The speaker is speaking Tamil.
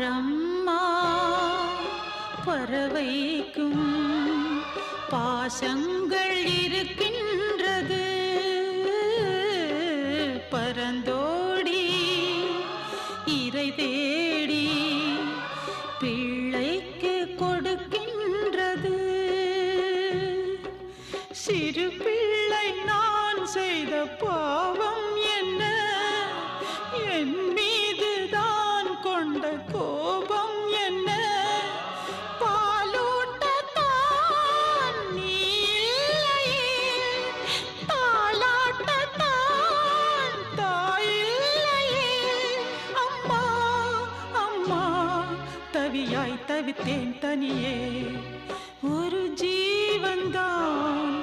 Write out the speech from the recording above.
பாரம்மா பறவைக்கும் பாசங்கள் இருக்கின்றது. பரந்தோடி இறை தேடி பிள்ளைக்கு கொடுக்கின்றது. சிறு பிள்ளை நான் செய்த பாவம் என்ன, என் மீதுதான் கொண்ட கோபம் என்ன? பாலூட்டத்தான் நீ இல்லையே, தாலாட்டத்தான் தாய் இல்லையே. அம்மா அம்மா தவியாய் தவித்தேன் தனியே, ஒரு ஜீவன்தான்